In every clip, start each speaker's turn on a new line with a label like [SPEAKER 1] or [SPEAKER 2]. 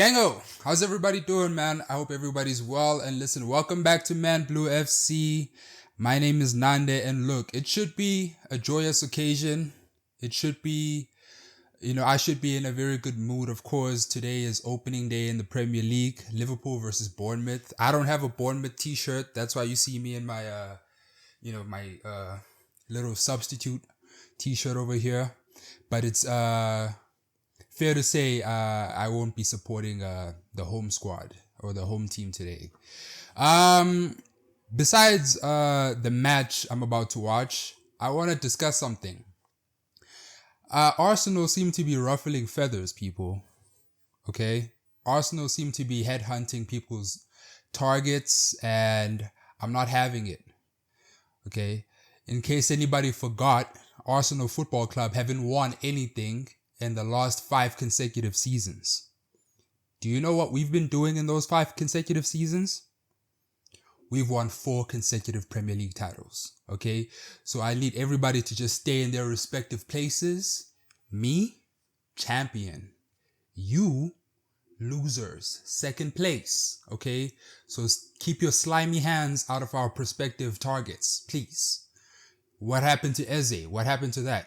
[SPEAKER 1] Gango, how's everybody doing, man? I hope everybody's well. And listen, welcome back to Man Blue FC. My name is Nande, and look, it should be a joyous occasion. It should be, I should be in a very good mood. Of course, today is opening day in the Premier League, Liverpool versus Bournemouth. I don't have a Bournemouth t-shirt. That's why you see me in my, my little substitute t-shirt over here. But it's fair to say I won't be supporting the home squad or the home team today. Besides the match I'm about to watch, I want to discuss something. Arsenal seem to be ruffling feathers, people. Okay? Arsenal seem to be headhunting people's targets, and I'm not having it. Okay? In case anybody forgot, Arsenal Football Club haven't won anything in the last 5 consecutive seasons. Do you know what we've been doing in those 5 consecutive seasons? We've won 4 consecutive Premier League titles. Okay? So I need everybody to just stay in their respective places. Me, champion. You, losers. 2nd place. Okay? So keep your slimy hands out of our prospective targets, please. What happened to Eze? What happened to that?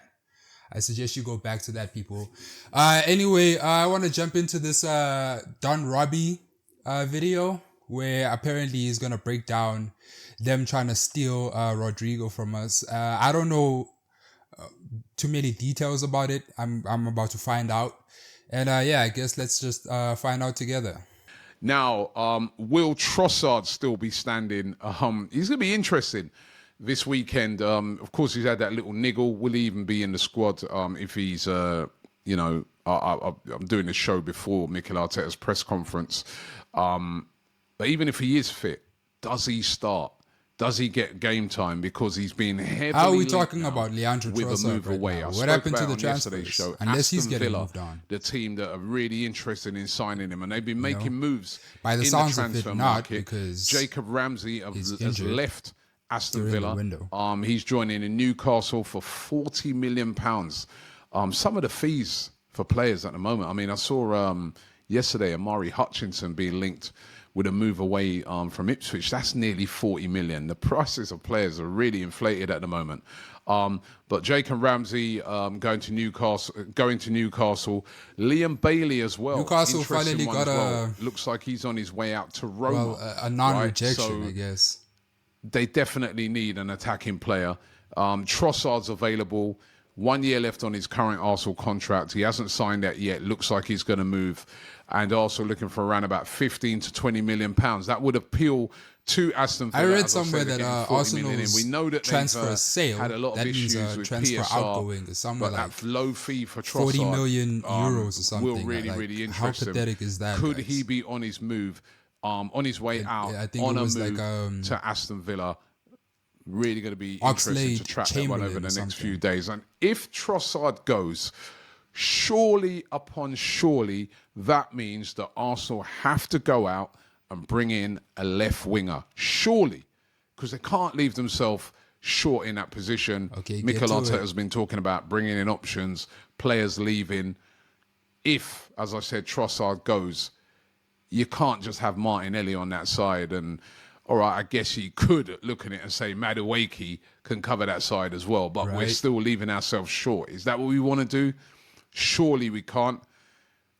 [SPEAKER 1] I suggest you go back to that, people. Anyway, I want to jump into this Don Robbie video where apparently he's going to break down them trying to steal Rodrygo from us. I don't know too many details about it. I'm about to find out. And I guess let's just find out together.
[SPEAKER 2] Now, will Trossard still be standing? He's going to be interesting this weekend. Of course, he's had that little niggle. Will he even be in the squad if he's, I'm doing this show before Mikel Arteta's press conference. But even if he is fit, does he start? Does he get game time? Because he's been heavily.
[SPEAKER 1] How are we talking about Leandro
[SPEAKER 2] with
[SPEAKER 1] Trossard
[SPEAKER 2] a move
[SPEAKER 1] right
[SPEAKER 2] away?
[SPEAKER 1] now? What happened to the transfers?
[SPEAKER 2] Show,
[SPEAKER 1] Unless he's
[SPEAKER 2] Aston
[SPEAKER 1] getting
[SPEAKER 2] Villa,
[SPEAKER 1] moved on.
[SPEAKER 2] The team that are really interested in signing him, and they've been making moves
[SPEAKER 1] by the
[SPEAKER 2] in
[SPEAKER 1] sounds
[SPEAKER 2] the transfer
[SPEAKER 1] of it, not
[SPEAKER 2] market.
[SPEAKER 1] because
[SPEAKER 2] Jacob Ramsey has left Aston Villa. He's joining in Newcastle for £40 million. Some of the fees for players at the moment. I mean, I saw yesterday Amari Hutchinson being linked with a move away from Ipswich. That's nearly 40 million. The prices of players are really inflated at the moment. But Jacob Ramsey going to Newcastle. Liam Bailey as well.
[SPEAKER 1] Newcastle finally got
[SPEAKER 2] looks like he's on his way out to Roma.
[SPEAKER 1] Well, a non-rejection,
[SPEAKER 2] right? So
[SPEAKER 1] I guess.
[SPEAKER 2] They definitely need an attacking player. Trossard's available. 1 year left on his current Arsenal contract. He hasn't signed that yet. Looks like he's going to move. And also looking for around about 15 to 20 million pounds. That would appeal to Aston Villa.
[SPEAKER 1] I read somewhere that Arsenal's
[SPEAKER 2] we know that
[SPEAKER 1] transfer sale,
[SPEAKER 2] had a lot of
[SPEAKER 1] that
[SPEAKER 2] issues
[SPEAKER 1] means
[SPEAKER 2] with
[SPEAKER 1] transfer
[SPEAKER 2] PSR,
[SPEAKER 1] outgoing is somewhere
[SPEAKER 2] but
[SPEAKER 1] like
[SPEAKER 2] that low fee for Trossard,
[SPEAKER 1] 40 million euros or something.
[SPEAKER 2] Will really interest
[SPEAKER 1] how
[SPEAKER 2] him.
[SPEAKER 1] pathetic is that?
[SPEAKER 2] Could
[SPEAKER 1] guys?
[SPEAKER 2] he be on his move, on his way out,
[SPEAKER 1] I think
[SPEAKER 2] on
[SPEAKER 1] it
[SPEAKER 2] a
[SPEAKER 1] was
[SPEAKER 2] move
[SPEAKER 1] like,
[SPEAKER 2] to Aston Villa? Really going to be
[SPEAKER 1] Oxlade
[SPEAKER 2] interesting to track that one over the next few
[SPEAKER 1] something.
[SPEAKER 2] days. And if Trossard goes, surely upon surely, that means that Arsenal have to go out and bring in a left winger. Surely, because they can't leave themselves short in that position.
[SPEAKER 1] Okay,
[SPEAKER 2] Mikel Arteta has been talking about bringing in options, players leaving. If, as I said, Trossard goes, you can't just have Martinelli on that side. And all right, I guess you could look at it and say Madueke can cover that side as well, but we're still leaving ourselves short. Is that what we want to do? Surely we can't.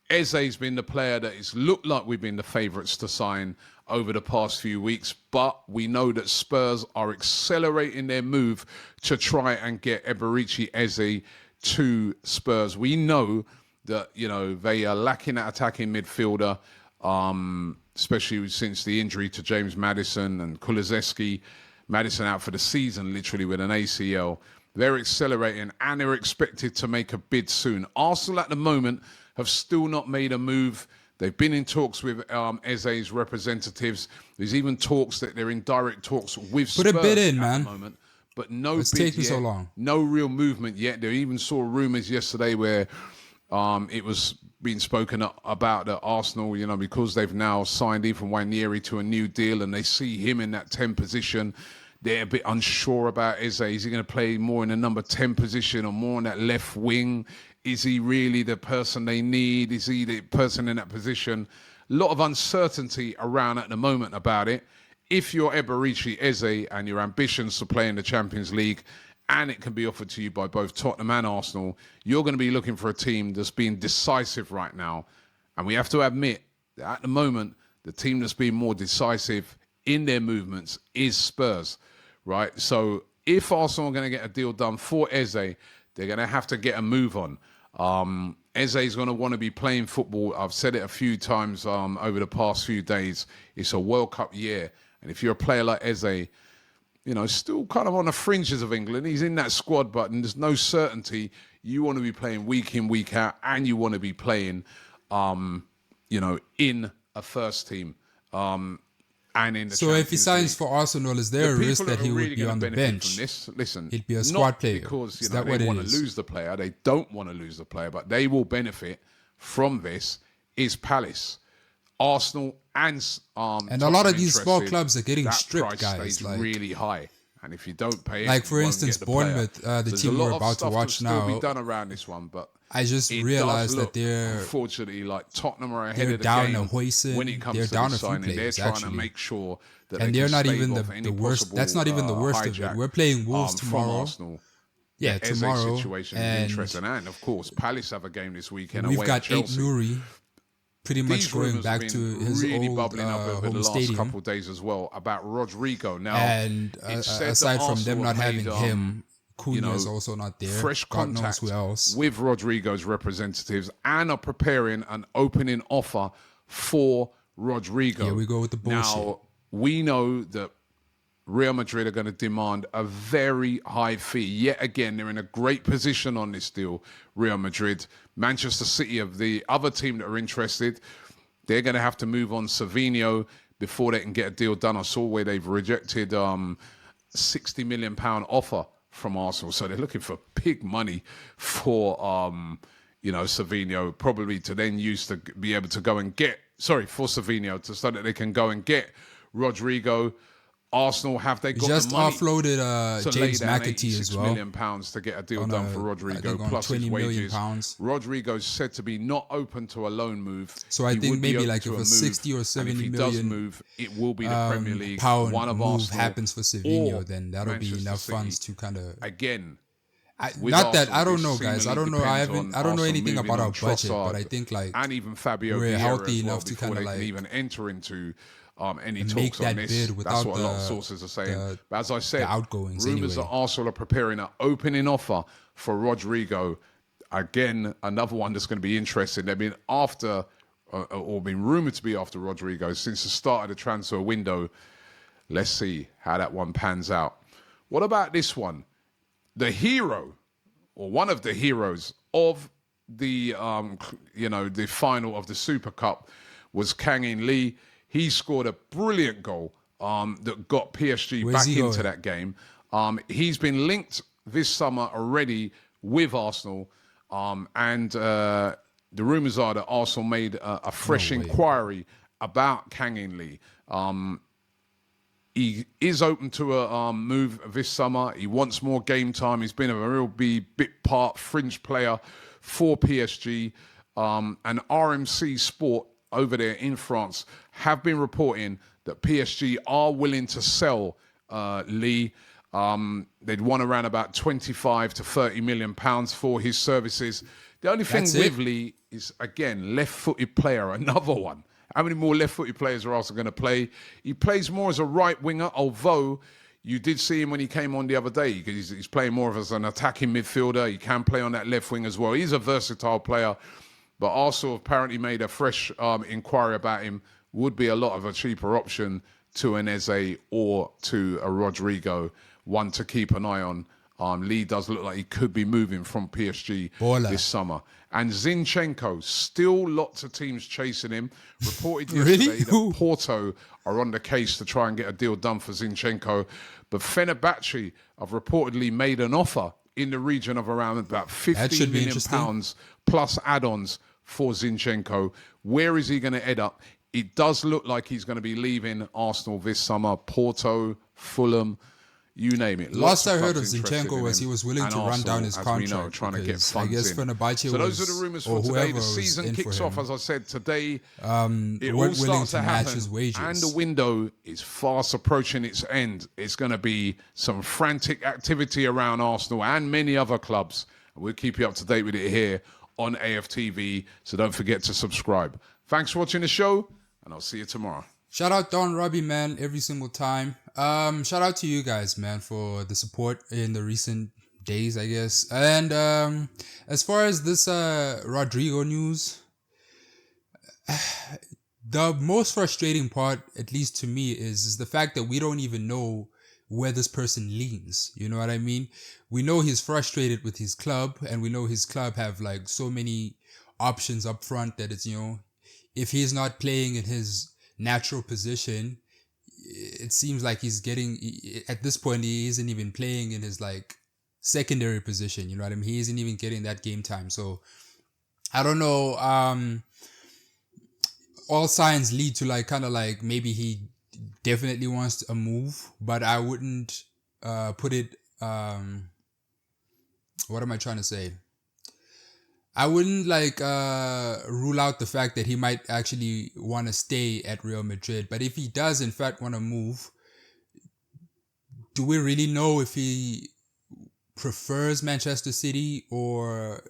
[SPEAKER 2] Eze's been the player that it's looked like we've been the favourites to sign over the past few weeks, but we know that Spurs are accelerating their move to try and get Eberechi Eze to Spurs. We know that, they are lacking that attacking midfielder, especially since the injury to James Maddison and Kulusevski. Maddison out for the season, literally with an ACL. They're accelerating and they're expected to make a bid soon. Arsenal at the moment have still not made a move. They've been in talks with Eze's representatives. There's even talks that they're in direct talks with Spurs
[SPEAKER 1] a bid in,
[SPEAKER 2] at
[SPEAKER 1] man.
[SPEAKER 2] the moment. But no
[SPEAKER 1] What's
[SPEAKER 2] bid
[SPEAKER 1] taking
[SPEAKER 2] yet,
[SPEAKER 1] so long?
[SPEAKER 2] no real movement yet. They even saw rumours yesterday where it was being spoken about at Arsenal, because they've now signed Ethan Nwaneri to a new deal and they see him in that 10 position. They're a bit unsure about Eze. Is he going to play more in the number 10 position or more on that left wing? Is he really the person they need? Is he the person in that position? A lot of uncertainty around at the moment about it. If you're Eberechi Eze and your ambitions to play in the Champions League, and it can be offered to you by both Tottenham and Arsenal, you're going to be looking for a team that's being decisive right now. And we have to admit that at the moment, the team that's been more decisive in their movements is Spurs, right? So if Arsenal are going to get a deal done for Eze, they're going to have to get a move on. Eze is going to want to be playing football. I've said it a few times over the past few days. It's a World Cup year. And if you're a player like Eze, still kind of on the fringes of England. He's in that squad, but there's no certainty. You want to be playing week in, week out, and you want to be playing, in a first team. And in the
[SPEAKER 1] so if he signs
[SPEAKER 2] League.
[SPEAKER 1] For Arsenal, is there a risk that he would be on the bench?
[SPEAKER 2] Listen,
[SPEAKER 1] he'd be a squad player.
[SPEAKER 2] Because
[SPEAKER 1] is
[SPEAKER 2] they want to
[SPEAKER 1] is?
[SPEAKER 2] lose the player. They don't want to lose the player, but they will benefit from this. Is Palace, Arsenal, and
[SPEAKER 1] a lot of these small clubs are getting stripped,
[SPEAKER 2] price
[SPEAKER 1] guys.
[SPEAKER 2] Stays really high, and if you don't pay it,
[SPEAKER 1] like for instance, Bournemouth, the team we're about to watch now.
[SPEAKER 2] Still be done around this one, but
[SPEAKER 1] I just realized that they're
[SPEAKER 2] unfortunately like Tottenham are ahead of the
[SPEAKER 1] down
[SPEAKER 2] game
[SPEAKER 1] to Hoyson.
[SPEAKER 2] when it comes
[SPEAKER 1] they're
[SPEAKER 2] to
[SPEAKER 1] down
[SPEAKER 2] the
[SPEAKER 1] a few
[SPEAKER 2] signing.
[SPEAKER 1] players,
[SPEAKER 2] They're trying
[SPEAKER 1] actually.
[SPEAKER 2] to make sure that
[SPEAKER 1] and
[SPEAKER 2] they
[SPEAKER 1] they're
[SPEAKER 2] can
[SPEAKER 1] not
[SPEAKER 2] stave
[SPEAKER 1] even
[SPEAKER 2] off any
[SPEAKER 1] the worst. That's not even the worst of it. We're playing Wolves tomorrow.
[SPEAKER 2] From Arsenal.
[SPEAKER 1] Yeah, tomorrow.
[SPEAKER 2] Situation is interesting, and of course, Palace have a game this weekend.
[SPEAKER 1] We've
[SPEAKER 2] away
[SPEAKER 1] got
[SPEAKER 2] at Chelsea.
[SPEAKER 1] Nuri pretty much going back to his
[SPEAKER 2] really
[SPEAKER 1] old
[SPEAKER 2] bubbling up over the
[SPEAKER 1] home
[SPEAKER 2] last
[SPEAKER 1] stadium.
[SPEAKER 2] couple of days as well about Rodrygo. Now,
[SPEAKER 1] and aside from them not having him, Cunha is also not there.
[SPEAKER 2] Fresh
[SPEAKER 1] God knows
[SPEAKER 2] contact
[SPEAKER 1] who else.
[SPEAKER 2] with Rodrygo's representatives and are preparing an opening offer for Rodrygo.
[SPEAKER 1] Here we go with the bullshit.
[SPEAKER 2] Now, we know that Real Madrid are going to demand a very high fee. Yet again, they're in a great position on this deal, Real Madrid. Manchester City are the other team that are interested. They're going to have to move on Savinho before they can get a deal done. I saw where they've rejected £60 million offer from Arsenal. So they're looking for big money for, Savinho, probably to then use to be able to go and get, for Savinho, so that they can go and get Rodrygo. Arsenal, have they got
[SPEAKER 1] just
[SPEAKER 2] the money
[SPEAKER 1] offloaded James McAtee as well?
[SPEAKER 2] £86 million to get a deal done for Rodrygo, plus his wages. Rodrygo's said to be not open to a loan move.
[SPEAKER 1] So I think maybe like if a 60 or 70
[SPEAKER 2] and if he
[SPEAKER 1] million
[SPEAKER 2] does move, it will be the Premier League.
[SPEAKER 1] pound
[SPEAKER 2] One of
[SPEAKER 1] move
[SPEAKER 2] Arsenal
[SPEAKER 1] happens for Savinho, then that'll be
[SPEAKER 2] Manchester
[SPEAKER 1] enough
[SPEAKER 2] City.
[SPEAKER 1] funds to kind of
[SPEAKER 2] Again.
[SPEAKER 1] Not that
[SPEAKER 2] Arsenal,
[SPEAKER 1] I don't know,
[SPEAKER 2] this
[SPEAKER 1] guys. I don't know.
[SPEAKER 2] seemingly
[SPEAKER 1] I don't know
[SPEAKER 2] Arsenal
[SPEAKER 1] anything
[SPEAKER 2] moving
[SPEAKER 1] about
[SPEAKER 2] on
[SPEAKER 1] our budget,
[SPEAKER 2] Trossard
[SPEAKER 1] but I think like
[SPEAKER 2] and even Fabio
[SPEAKER 1] we're
[SPEAKER 2] Vieira
[SPEAKER 1] healthy
[SPEAKER 2] as well
[SPEAKER 1] enough to
[SPEAKER 2] before
[SPEAKER 1] kind of
[SPEAKER 2] they
[SPEAKER 1] like
[SPEAKER 2] can even enter into any
[SPEAKER 1] make
[SPEAKER 2] talks
[SPEAKER 1] that
[SPEAKER 2] on this.
[SPEAKER 1] bid without
[SPEAKER 2] That's what a lot of
[SPEAKER 1] the-
[SPEAKER 2] sources are saying.
[SPEAKER 1] the-
[SPEAKER 2] But as I said,
[SPEAKER 1] outgoings
[SPEAKER 2] rumours
[SPEAKER 1] anyway.
[SPEAKER 2] that Arsenal are preparing an opening offer for Rodrygo. Again, another one that's going to be interesting. They've been after, or been rumoured to be after Rodrygo since the start of the transfer window. Let's see how that one pans out. What about this one? The hero, or one of the heroes of the, the final of the Super Cup was Kang-in Lee. He scored a brilliant goal that got PSG
[SPEAKER 1] Where's
[SPEAKER 2] back
[SPEAKER 1] he
[SPEAKER 2] into
[SPEAKER 1] going?
[SPEAKER 2] that game. He's been linked this summer already with Arsenal, and the rumours are that Arsenal made a fresh inquiry about Kang-in Lee. He is open to a move this summer. He wants more game time. He's been a real bit part fringe player for PSG. And RMC Sport over there in France have been reporting that PSG are willing to sell Lee. They'd want around about 25 to 30 million pounds for his services. The only thing with Lee is, again, left-footed player, another one. How many more left-footed players are also going to play? He plays more as a right winger, although you did see him when he came on the other day. He's playing more of as an attacking midfielder. He can play on that left wing as well. He's a versatile player. But Arsenal apparently made a fresh inquiry about him. Would be a lot of a cheaper option to an Eze or to a Rodrygo. One to keep an eye on. Lee does look like he could be moving from PSG this summer. And Zinchenko, still lots of teams chasing him. Reported yesterday that Porto are on the case to try and get a deal done for Zinchenko. But Fenerbahce have reportedly made an offer in the region of around about £15 million pounds plus add-ons for Zinchenko. Where is he going to end up? It does look like he's going to be leaving Arsenal this summer. Porto, Fulham. you name it.
[SPEAKER 1] Last
[SPEAKER 2] Lots
[SPEAKER 1] I heard of
[SPEAKER 2] clubs interested
[SPEAKER 1] Zinchenko
[SPEAKER 2] in
[SPEAKER 1] was
[SPEAKER 2] him.
[SPEAKER 1] he was willing
[SPEAKER 2] And
[SPEAKER 1] to run
[SPEAKER 2] Arsenal,
[SPEAKER 1] down his
[SPEAKER 2] as
[SPEAKER 1] contract.
[SPEAKER 2] we know, trying to get
[SPEAKER 1] Because I
[SPEAKER 2] funds
[SPEAKER 1] guess
[SPEAKER 2] in.
[SPEAKER 1] Fenerbahce
[SPEAKER 2] So those
[SPEAKER 1] was,
[SPEAKER 2] are the rumours
[SPEAKER 1] or
[SPEAKER 2] for today.
[SPEAKER 1] whoever
[SPEAKER 2] The
[SPEAKER 1] was
[SPEAKER 2] season
[SPEAKER 1] in
[SPEAKER 2] kicks
[SPEAKER 1] for
[SPEAKER 2] off,
[SPEAKER 1] him,
[SPEAKER 2] as I said, today. It all
[SPEAKER 1] willing
[SPEAKER 2] starts
[SPEAKER 1] to
[SPEAKER 2] to
[SPEAKER 1] match
[SPEAKER 2] happen,
[SPEAKER 1] his wages.
[SPEAKER 2] and the window is fast approaching its end. It's going to be some frantic activity around Arsenal and many other clubs. We'll keep you up to date with it here on AFTV, so don't forget to subscribe. Thanks for watching the show, and I'll see you tomorrow.
[SPEAKER 1] Shout out Don Robbie, man, every single time. Shout out to you guys, man, for the support in the recent days, I guess. And as far as this RODRYGO news, the most frustrating part, at least to me, is the fact that we don't even know where this person leans. You know what I mean? We know he's frustrated with his club, and we know his club have like so many options up front that it's, you know, if he's not playing in his natural position, it seems like he's getting, at this point, he isn't even playing in his like secondary position. You know what I mean? He isn't even getting that game time. So I don't know. All signs lead to like kind of like maybe he definitely wants a move, but I wouldn't put it. What am I trying to say? I wouldn't like rule out the fact that he might actually want to stay at Real Madrid. But if he does in fact want to move, do we really know if he prefers Manchester City or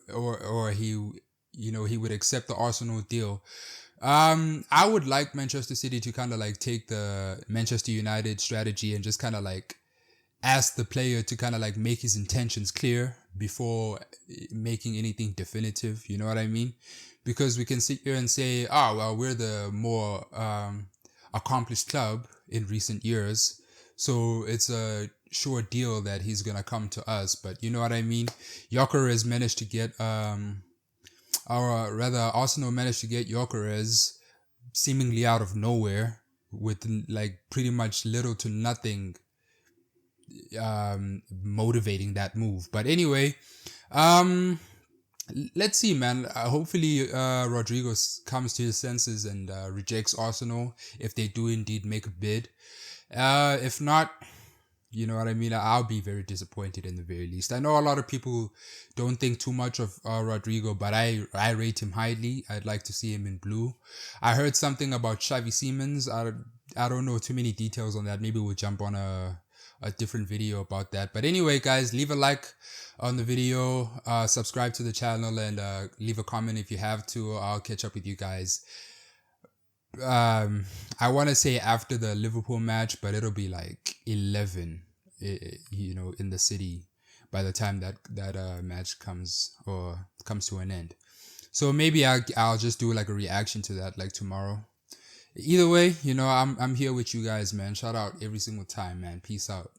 [SPEAKER 1] he, you know, he would accept the Arsenal deal? I would like Manchester City to kind of like take the Manchester United strategy and just kind of like ask the player to kind of like make his intentions clear before making anything definitive. You know what I mean? Because we can sit here and say, oh, well, we're the more accomplished club in recent years, so it's a sure deal that he's going to come to us. But you know what I mean? Gyökeres managed to get, or rather Arsenal managed to get Gyökeres seemingly out of nowhere with like pretty much little to nothing motivating that move. But anyway, let's see, man. Hopefully RODRYGO comes to his senses and rejects Arsenal if they do indeed make a bid. If not, you know what I mean, I'll be very disappointed in the very least. I know a lot of people don't think too much of RODRYGO, but I rate him highly. I'd like to see him in blue. I heard something about Xavi Simons. I don't know too many details on that. Maybe we'll jump on a different video about that. But anyway, guys, leave a like on the video, subscribe to the channel, and leave a comment if you have to. I'll catch up with you guys. I want to say after the Liverpool match, but it'll be like 11, you know, in the city by the time that match comes to an end. So maybe I'll just do like a reaction to that like tomorrow. Either way, you know, I'm here with you guys, man. Shout out every single time, man. Peace out.